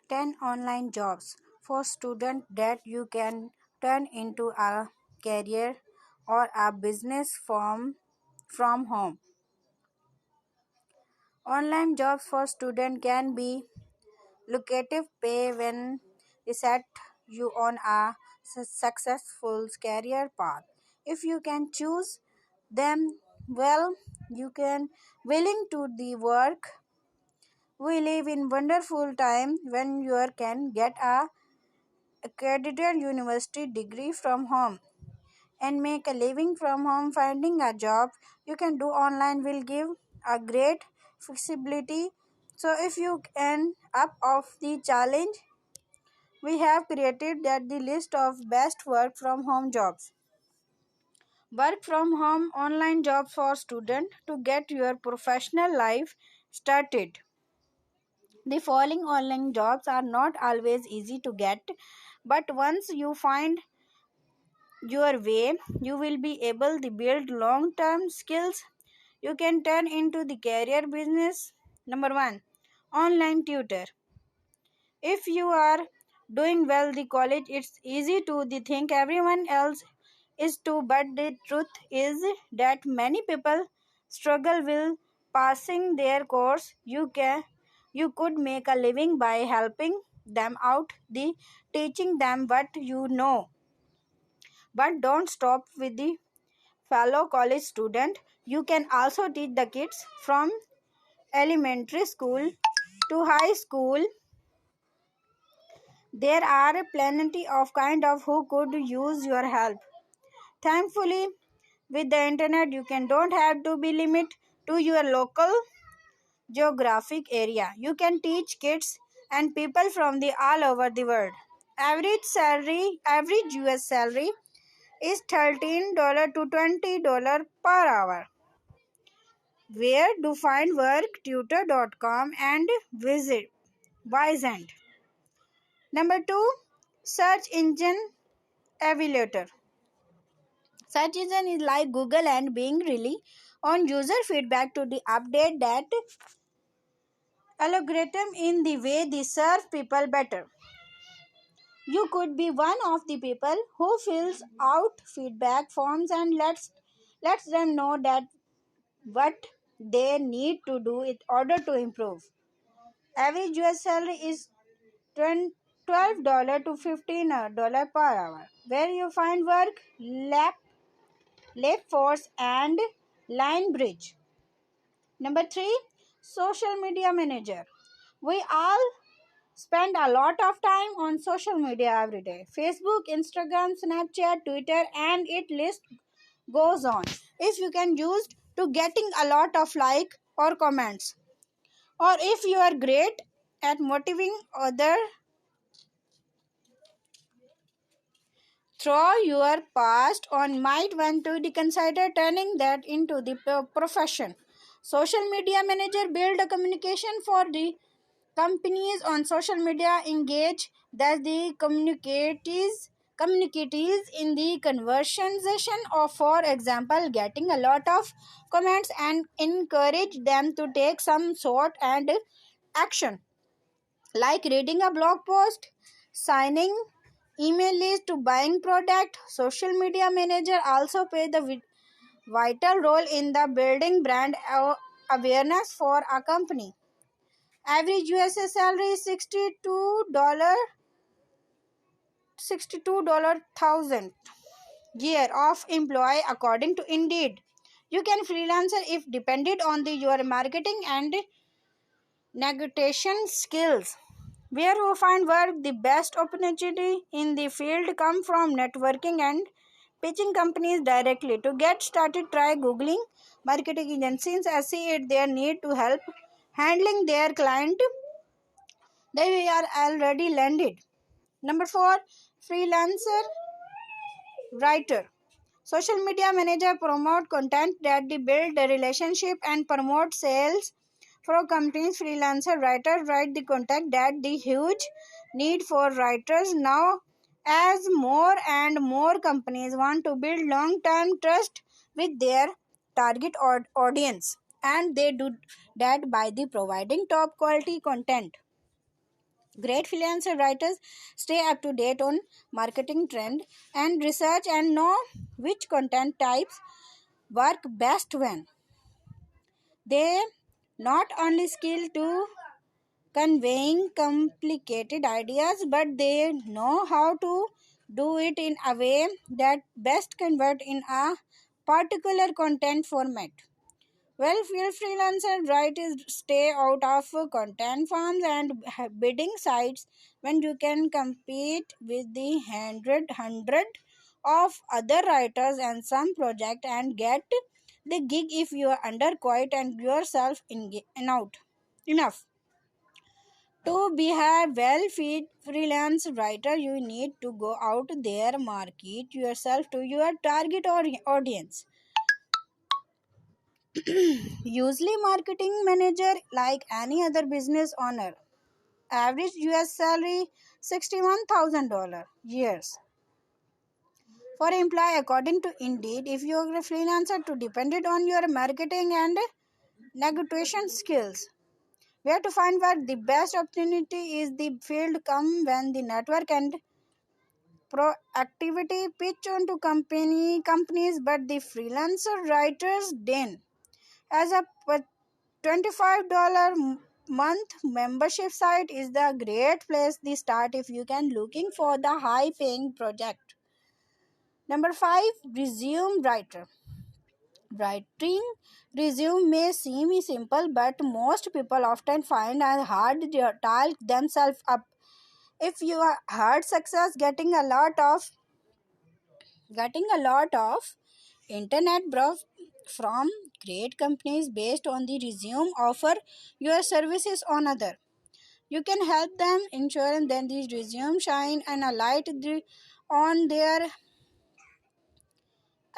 10 online jobs for students that you can turn into a career or a business from home. Online jobs for students can be lucrative pay when they set you on a successful career path. If you can choose them well, you can willing to the work. We live in wonderful time when you can get a accredited university degree from home and make a living from home. Finding a job you can do online will give a great flexibility. So if you end up of the challenge, we have created that the list of best work from home jobs. Work from home online jobs for students to get your professional life started. The following online jobs are not always easy to get, but once you find your way, you will be able to build long term skills you can turn into the career business. Number 1, online tutor. If you are doing well the college, it's easy to the think everyone else is too, but the truth is that many people struggle with passing their course. You could make a living by helping them out, the teaching them what you know. But don't stop with the fellow college student. You can also teach the kids from elementary school to high school. There are plenty of kind of who could use your help. Thankfully, with the internet, you can don't have to be limited to your local geographic area. You can teach kids and people from the all over the world. Average US salary is $13 to $20 per hour. Where to find work? Tutor.com and visit Wisent. Number 2, search engine evaluator. Search engine is like Google and Bing really on user feedback to the update that algorithm in the way they serve people better. You could be one of the people who fills out feedback forms and lets them know that what they need to do in order to improve. Average US salary is $12 to $15 per hour. Where you find work? Force and Line Bridge. Number 3, social media manager. We all spend a lot of time on social media every day. Facebook, Instagram, Snapchat, Twitter, and it list goes on. If you can use to getting a lot of like or comments, or if you are great at motivating other through your past on might want to consider turning that into the profession. Social media manager build a communication for the companies on social media, engage that the communicates in the conversation, or for example getting a lot of comments and encourage them to take some sort and action, like reading a blog post, signing email list, to buying product. Social media manager also play the vital role in the building brand awareness for a company. Average USA salary is $62 thousand year of employee according to Indeed. You can freelancer if depended on your marketing and negotiation skills. Where you find work? The best opportunity in the field come from networking and pitching companies directly. To get started, try googling marketing agencies and see it their need to help handling their client. They are already landed. Number 4, freelancer writer. Social media manager promote content that they build a relationship and promote sales for companies. Freelancer writer write the content that the huge need for writers now, as more and more companies want to build long-term trust with their target audience, and they do that by the providing top quality content. Great freelancer writers stay up to date on marketing trend and research and know which content types work best when they not only skill to conveying complicated ideas, but they know how to do it in a way that best convert in a particular content format. Well, freelancer writers stay out of content farms and bidding sites when you can compete with the hundred of other writers and some project and get the gig if you are underqualified and yourself in out enough. To be a well-feed freelance writer, you need to go out there, market yourself to your target audience. Usually, marketing manager like any other business owner. Average US salary $61,000 years. For employee, according to Indeed, if you are a freelancer to depended on your marketing and negotiation skills. Where to find work? The best opportunity is the field come when the network and proactivity pitch onto companies, but the freelancer writers den as a $25 month membership site is the great place to start if you can looking for the high paying project. Number 5, resume writer. Writing resume may seem simple, but most people often find it hard to talk themselves up. If you are hard success getting a lot of internet browse from great companies based on the resume offer your services on other. You can help them ensure that the resume shine and a light on their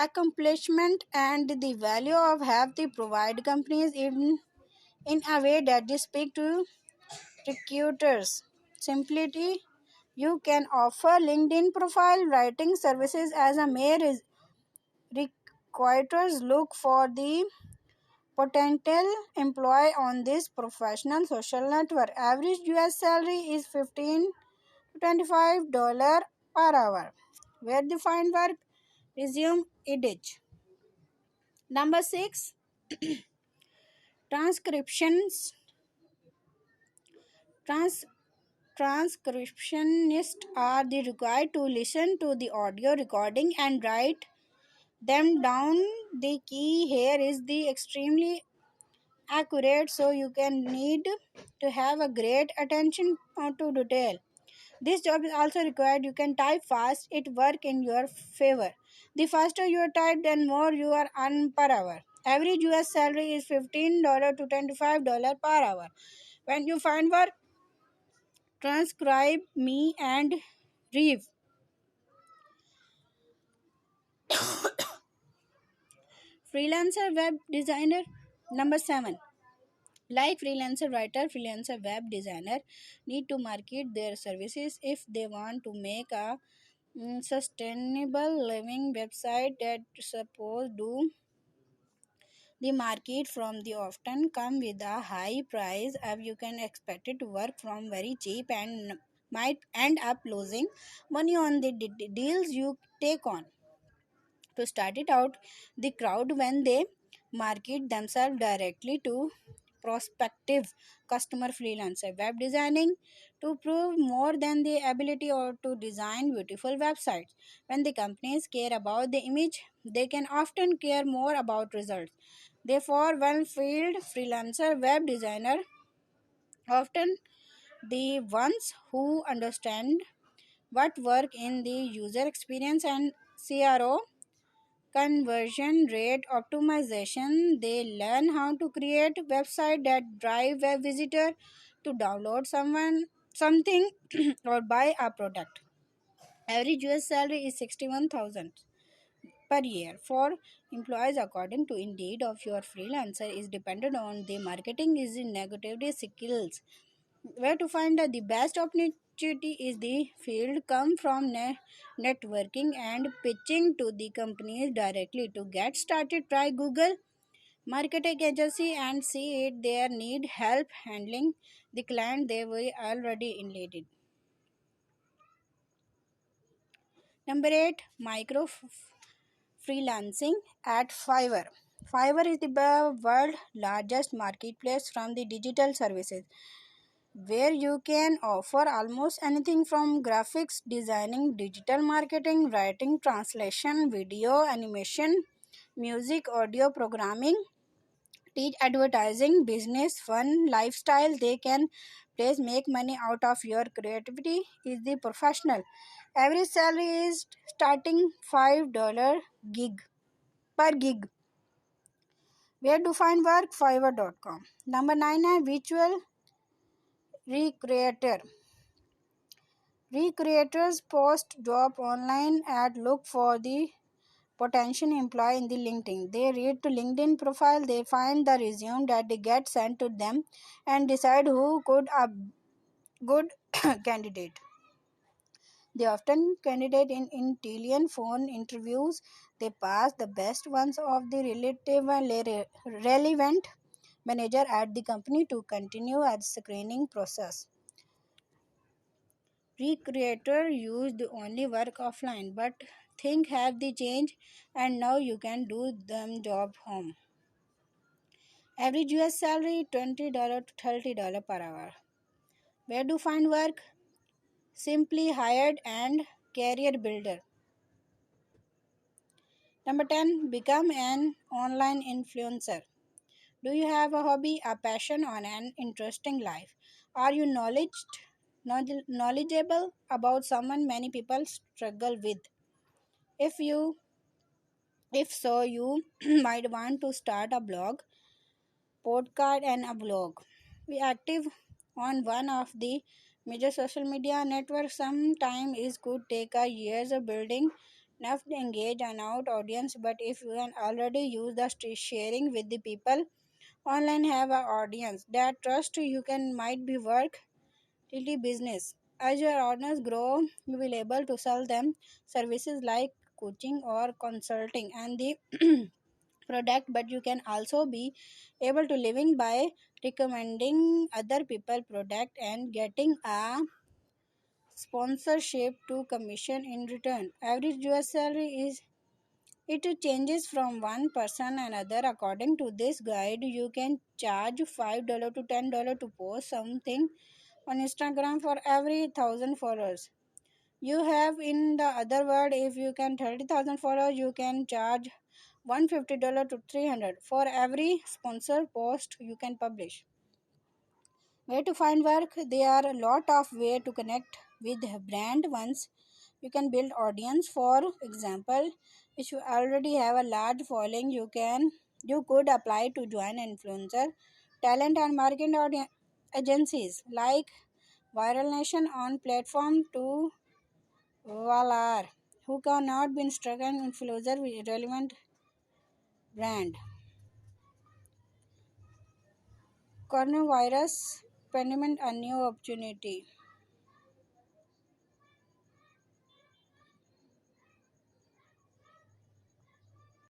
accomplishment and the value of have the provide companies in a way that they speak to recruiters. Simply, you can offer LinkedIn profile writing services as a mere recruiters look for the potential employee on this professional social network. Average US salary is 15 to $25 per hour. Where the find work? Resume edit. Number 6, transcriptions. Trans- Transcriptionists are the required to listen to the audio recording and write them down. The key here is the extremely accurate, so you can need to have a great attention to detail. This job is also required you can type fast, it work in your favor. The faster you type, then more you are earn per hour. Average US salary is $15 to $25 per hour. When you find work, transcribe me and rev. Freelancer web designer. Number 7, like freelancer writer, freelancer web designer need to market their services if they want to make a sustainable living. Website that suppose do the market from the often come with a high price if you can expect it to work from very cheap and might end up losing money on the deals you take on. To start it out, the crowd when they market themselves directly to prospective customer. Freelancer web designing to prove more than the ability or to design beautiful websites. When the companies care about the image, they can often care more about results. Therefore, well-field freelancer web designer often the ones who understand what work in the user experience and CRO conversion rate optimization. They learn how to create website that drive a visitor to download something or buy a product. Average US salary is 61,000 per year for employees according to Indeed of your freelancer is dependent on the marketing is in negative skills. Where to find the best opportunity is the field come from networking and pitching to the companies directly. To get started, try Google marketing agency and see it there need help handling the client they were already enlisted. Number 8, freelancing at Fiverr. Fiverr is the world's largest marketplace from the digital services, where you can offer almost anything from graphics designing, digital marketing, writing, translation, video, animation, music, audio programming, teach advertising, business, fun, lifestyle. They can please make money out of your creativity is the professional. Average salary is starting $5 gig per gig. Where to find work? Fiverr.com. Number 9 है virtual recreator. Recreators post job online and look for the potential employee in the LinkedIn. They read to LinkedIn profile, they find the resume that they get sent to them and decide who could a good candidate. They often candidate in Italian phone interviews. They pass the best ones of the relevant manager at the company to continue at screening process. Recreator used to only work offline, but things have the change and now you can do them job home. Average US salary $20 to $30 per hour. Where to find work? Simply hired and career builder. Number 10, become an online influencer. Do you have a hobby, a passion, or an interesting life? Are you knowledgeable about someone many people struggle with? If you if so, you might want to start a blog, podcast, and a blog. Be active on one of the major social media networks. Sometime is could take a years of building enough to engage an out audience, but if you can already use the sharing with the people online have an audience that trust you can might be work till the business. As your audience grow, you will able to sell them services like coaching or consulting and the product, but you can also be able to living by recommending other people product and getting a sponsorship to commission in return. Average US salary is it changes from one person another. According to this guide, you can charge $5 to $10 to post something on Instagram for every 1,000 followers. You have in the other word, if you can 30,000 followers, you can charge $150 to 300 for every sponsored post you can publish. Where to find work? There are a lot of way to connect with brand once you can build audience. For example, if you already have a large following, you could apply to join influencer talent and marketing agencies like Viral Nation on platform to Valar, who cannot be instructed influencer with relevant brand. Coronavirus pandemic a new opportunity.